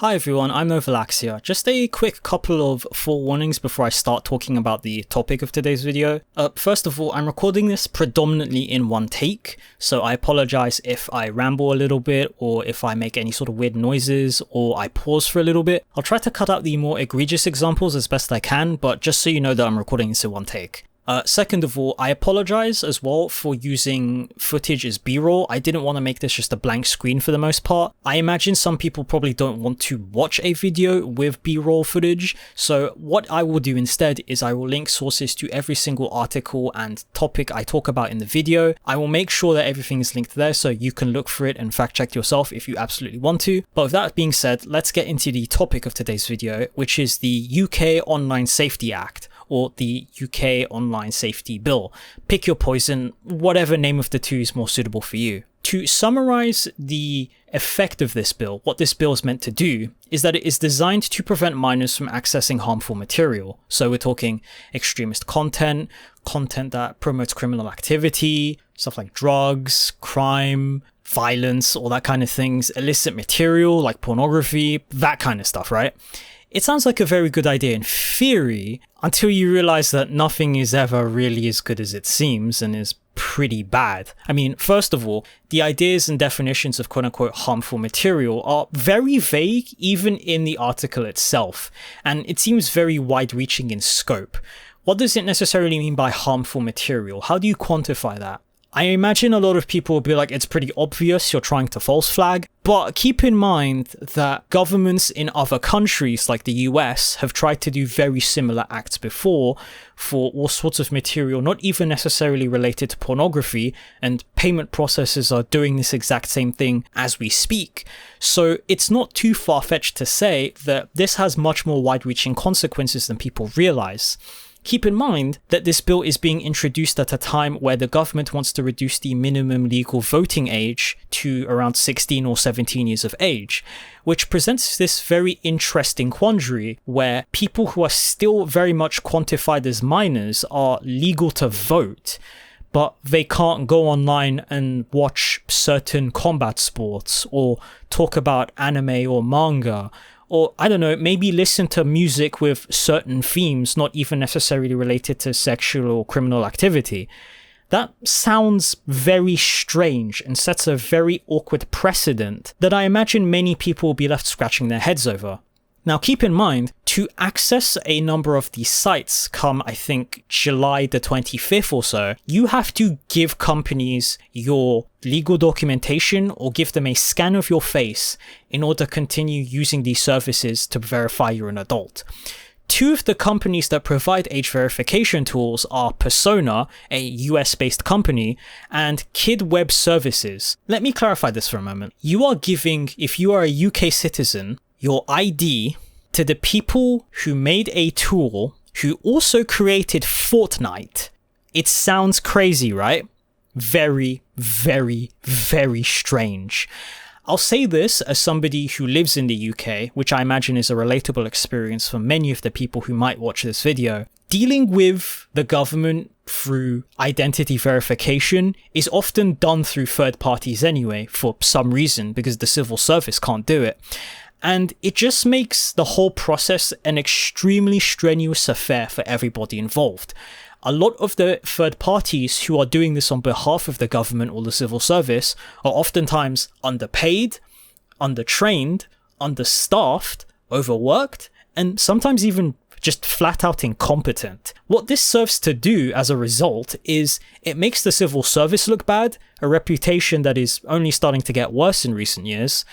Hi everyone, I'm Novalax here. Just a quick couple of forewarnings before I start talking about the topic of today's video. First of all, I'm recording this predominantly in one take, so I apologize if I ramble a little bit or if I make any sort of weird noises or I pause for a little bit. I'll try to cut out the more egregious examples as best I can, but just so you know that I'm recording this in one take. Second of all, I apologize as well for using footage as B-roll. I didn't want to make this just a blank screen for the most part. I imagine some people probably don't want to watch a video with B-roll footage, so what I will do instead is I will link sources to every single article and topic I talk about in the video. I will make sure that everything is linked there so you can look for it and fact check yourself if you absolutely want to. But with that being said, let's get into the topic of today's video, which is the UK Online Safety Act, or the UK Online Safety Bill. Pick your poison, whatever name of the two is more suitable for you. To summarize the effect of this bill, what this bill is meant to do is that it is designed to prevent minors from accessing harmful material. So we're talking extremist content, content that promotes criminal activity, stuff like drugs, crime, violence, all that kind of things, illicit material like pornography, that kind of stuff, right? It sounds like a very good idea in theory, until you realize that nothing is ever really as good as it seems and is pretty bad. I mean, first of all, the ideas and definitions of quote-unquote harmful material are very vague even in the article itself, and it seems very wide-reaching in scope. What does it necessarily mean by harmful material? How do you quantify that? I imagine a lot of people will be like, it's pretty obvious you're trying to false flag, but keep in mind that governments in other countries like the US have tried to do very similar acts before for all sorts of material, not even necessarily related to pornography, and payment processors are doing this exact same thing as we speak. So it's not too far-fetched to say that this has much more wide-reaching consequences than people realize. Keep in mind that this bill is being introduced at a time where the government wants to reduce the minimum legal voting age to around 16 or 17 years of age, which presents this very interesting quandary where people who are still very much quantified as minors are legal to vote, but they can't go online and watch certain combat sports or talk about anime or manga, or, I don't know, maybe listen to music with certain themes not even necessarily related to sexual or criminal activity. That sounds very strange and sets a very awkward precedent that I imagine many people will be left scratching their heads over. Now keep in mind, to access a number of these sites come, I think, July the 25th or so, you have to give companies your legal documentation or give them a scan of your face in order to continue using these services to verify you're an adult. Two of the companies that provide age verification tools are Persona, a US-based company, and Kid Web Services. Let me clarify this for a moment. You are giving, if you are a UK citizen, your ID to the people who made a tool who also created Fortnite. It sounds crazy, right? Very, very, very strange. I'll say this as somebody who lives in the UK, which I imagine is a relatable experience for many of the people who might watch this video. Dealing with the government through identity verification is often done through third parties anyway, for some reason, because the civil service can't do it. And it just makes the whole process an extremely strenuous affair for everybody involved. A lot of the third parties who are doing this on behalf of the government or the civil service are oftentimes underpaid, undertrained, understaffed, overworked, and sometimes even just flat out incompetent. What this serves to do as a result is it makes the civil service look bad, a reputation that is only starting to get worse in recent years,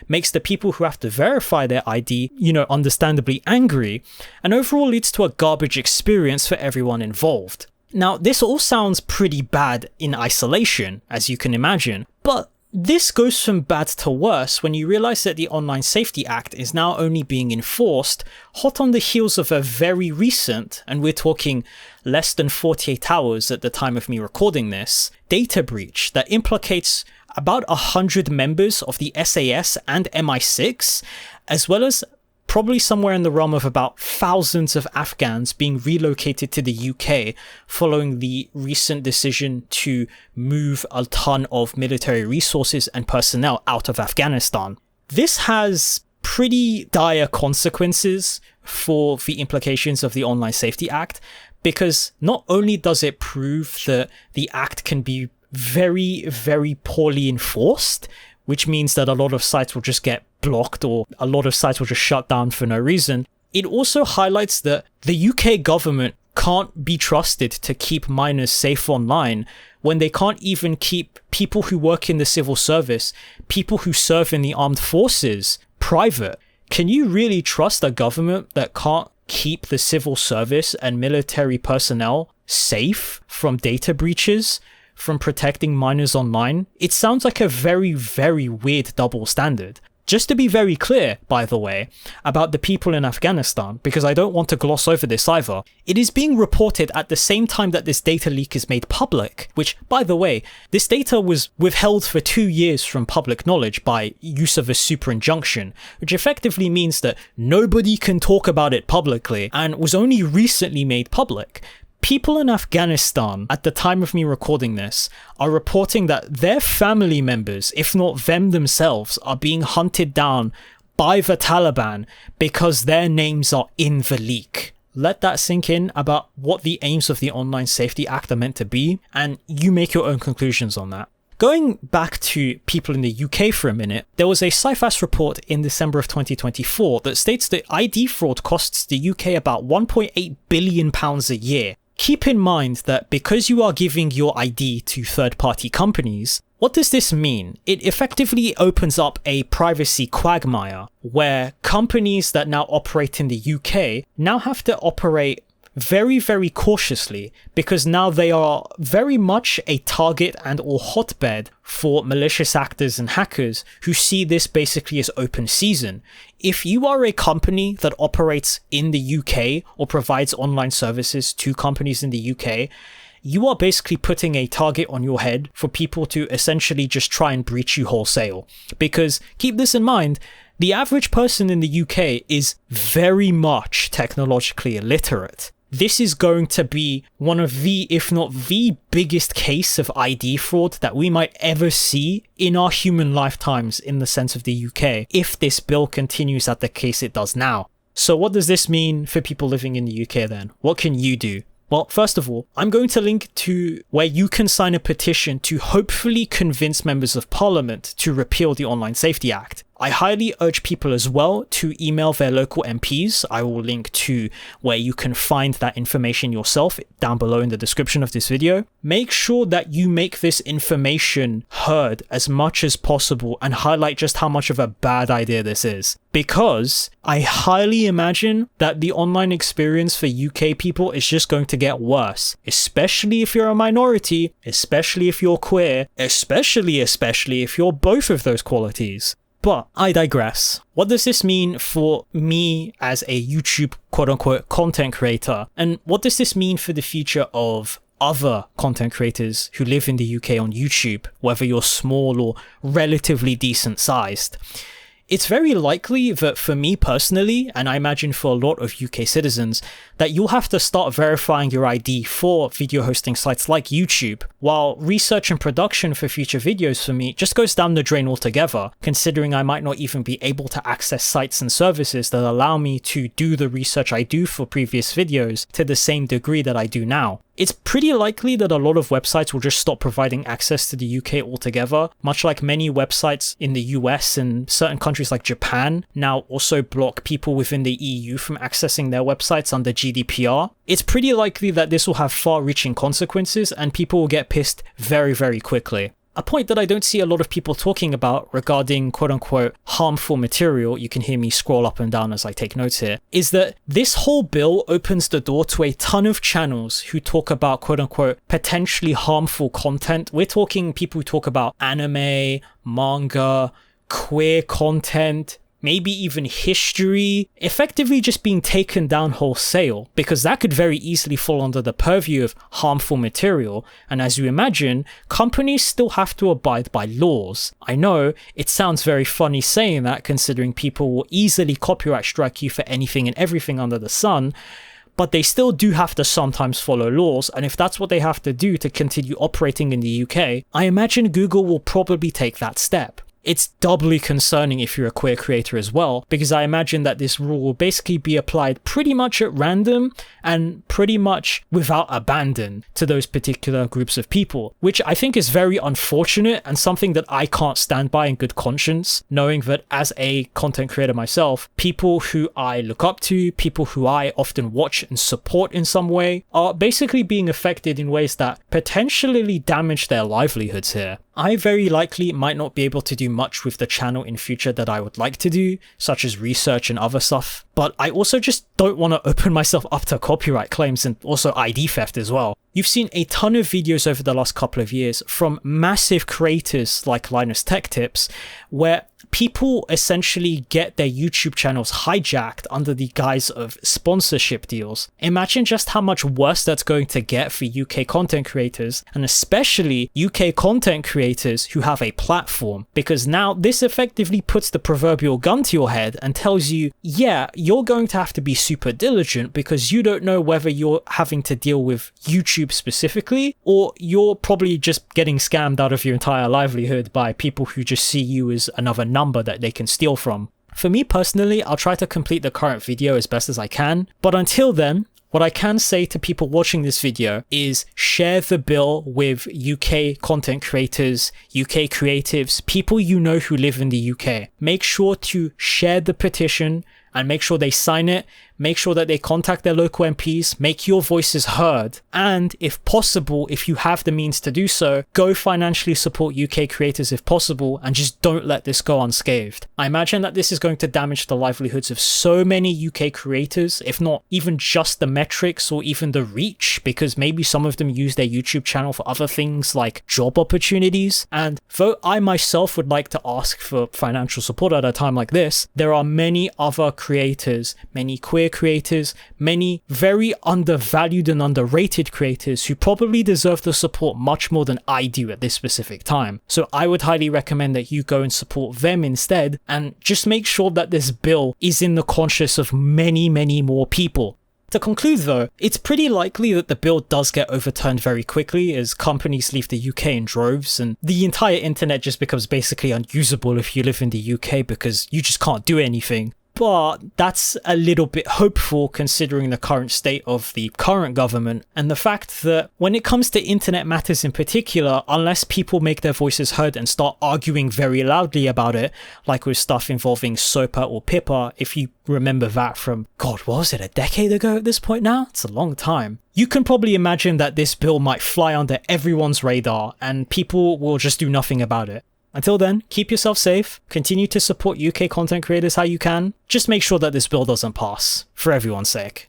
makes the people who have to verify their ID, understandably angry, and overall leads to a garbage experience for everyone involved. Now, this all sounds pretty bad in isolation, as you can imagine, but this goes from bad to worse when you realize that the Online Safety Act is now only being enforced hot on the heels of a very recent, and we're talking less than 48 hours at the time of me recording this, data breach that implicates about 100 members of the SAS and MI6, as well as probably somewhere in the realm of about thousands of Afghans being relocated to the UK following the recent decision to move a ton of military resources and personnel out of Afghanistan. This has pretty dire consequences for the implications of the Online Safety Act, because not only does it prove that the act can be very, very poorly enforced, which means that a lot of sites will just get blocked or a lot of sites will just shut down for no reason, it also highlights that the UK government can't be trusted to keep minors safe online when they can't even keep people who work in the civil service, people who serve in the armed forces, private. Can you really trust a government that can't keep the civil service and military personnel safe from data breaches, from protecting minors online? It sounds like a very, very weird double standard. Just to be very clear, by the way, about the people in Afghanistan, because I don't want to gloss over this either, it is being reported at the same time that this data leak is made public, which, by the way, this data was withheld for 2 years from public knowledge by use of a super injunction, which effectively means that nobody can talk about it publicly and was only recently made public. People in Afghanistan, at the time of me recording this, are reporting that their family members, if not them themselves, are being hunted down by the Taliban because their names are in the leak. Let that sink in about what the aims of the Online Safety Act are meant to be, and you make your own conclusions on that. Going back to people in the UK for a minute, there was a CIFAS report in December of 2024 that states that ID fraud costs the UK about £1.8 billion a year. Keep in mind that because you are giving your ID to third-party companies, what does this mean? It effectively opens up a privacy quagmire where companies that now operate in the UK now have to operate very, very cautiously, because now they are very much a target and or hotbed for malicious actors and hackers who see this basically as open season. If you are a company that operates in the UK or provides online services to companies in the UK, you are basically putting a target on your head for people to essentially just try and breach you wholesale. Because keep this in mind, the average person in the UK is very much technologically illiterate. This is going to be one of the, if not the biggest case of ID fraud that we might ever see in our human lifetimes in the sense of the UK, if this bill continues at the case it does now. So what does this mean for people living in the UK then? What can you do? Well, first of all, I'm going to link to where you can sign a petition to hopefully convince members of parliament to repeal the Online Safety Act. I highly urge people as well to email their local MPs. I will link to where you can find that information yourself down below in the description of this video. Make sure that you make this information heard as much as possible and highlight just how much of a bad idea this is. Because I highly imagine that the online experience for UK people is just going to get worse, especially if you're a minority, especially if you're queer, especially if you're both of those qualities. But I digress. What does this mean for me as a YouTube quote-unquote content creator? And what does this mean for the future of other content creators who live in the UK on YouTube, whether you're small or relatively decent sized? It's very likely that for me personally, and I imagine for a lot of UK citizens, that you'll have to start verifying your ID for video hosting sites like YouTube, while research and production for future videos for me just goes down the drain altogether, considering I might not even be able to access sites and services that allow me to do the research I do for previous videos to the same degree that I do now. It's pretty likely that a lot of websites will just stop providing access to the UK altogether, much like many websites in the US and certain countries like Japan now also block people within the EU from accessing their websites under GDPR. It's pretty likely that this will have far-reaching consequences and people will get pissed very, very quickly. A point that I don't see a lot of people talking about regarding quote-unquote harmful material, you can hear me scroll up and down as I take notes here, is that this whole bill opens the door to a ton of channels who talk about quote-unquote potentially harmful content. We're talking people who talk about anime, manga, queer content, maybe even history, effectively just being taken down wholesale, because that could very easily fall under the purview of harmful material, and as you imagine, companies still have to abide by laws. I know, it sounds very funny saying that, considering people will easily copyright strike you for anything and everything under the sun, but they still do have to sometimes follow laws, and if that's what they have to do to continue operating in the UK, I imagine Google will probably take that step. it's doubly concerning if you're a queer creator as well, because I imagine that this rule will basically be applied pretty much at random and pretty much without abandon to those particular groups of people, which I think is very unfortunate and something that I can't stand by in good conscience, knowing that as a content creator myself, people who I look up to, people who I often watch and support in some way, are basically being affected in ways that potentially damage their livelihoods here. I very likely might not be able to do much with the channel in future that I would like to do, such as research and other stuff, but I also just don't want to open myself up to copyright claims and also ID theft as well. You've seen a ton of videos over the last couple of years from massive creators like Linus Tech Tips, where people essentially get their YouTube channels hijacked under the guise of sponsorship deals. Imagine just how much worse that's going to get for UK content creators, and especially UK content creators who have a platform, because now this effectively puts the proverbial gun to your head and tells you, yeah, you're going to have to be super diligent because you don't know whether you're having to deal with YouTube specifically, or you're probably just getting scammed out of your entire livelihood by people who just see you as another number that they can steal from. For me personally, I'll try to complete the current video as best as I can, but until then, what I can say to people watching this video is share the bill with UK content creators, UK creatives, people you know who live in the UK. Make sure to share the petition and make sure they sign it. Make sure that they contact their local MPs, make your voices heard, and if possible, if you have the means to do so, go financially support UK creators if possible, and just don't let this go unscathed. I imagine that this is going to damage the livelihoods of so many UK creators, if not even just the metrics or even the reach, because maybe some of them use their YouTube channel for other things like job opportunities. And though I myself would like to ask for financial support at a time like this, there are many other creators, many queer creators, many very undervalued and underrated creators who probably deserve the support much more than I do at this specific time. So I would highly recommend that you go and support them instead, and just make sure that this bill is in the conscience of many more people. To conclude though, it's pretty likely that the bill does get overturned very quickly as companies leave the UK in droves and the entire internet just becomes basically unusable if you live in the UK because you just can't do anything. But that's a little bit hopeful considering the current state of the current government and the fact that when it comes to internet matters in particular, unless people make their voices heard and start arguing very loudly about it, like with stuff involving SOPA or PIPA, if you remember that from, God, what was it, a decade ago at this point now? It's a long time. You can probably imagine that this bill might fly under everyone's radar and people will just do nothing about it. Until then, keep yourself safe, continue to support UK content creators how you can, just make sure that this bill doesn't pass, for everyone's sake.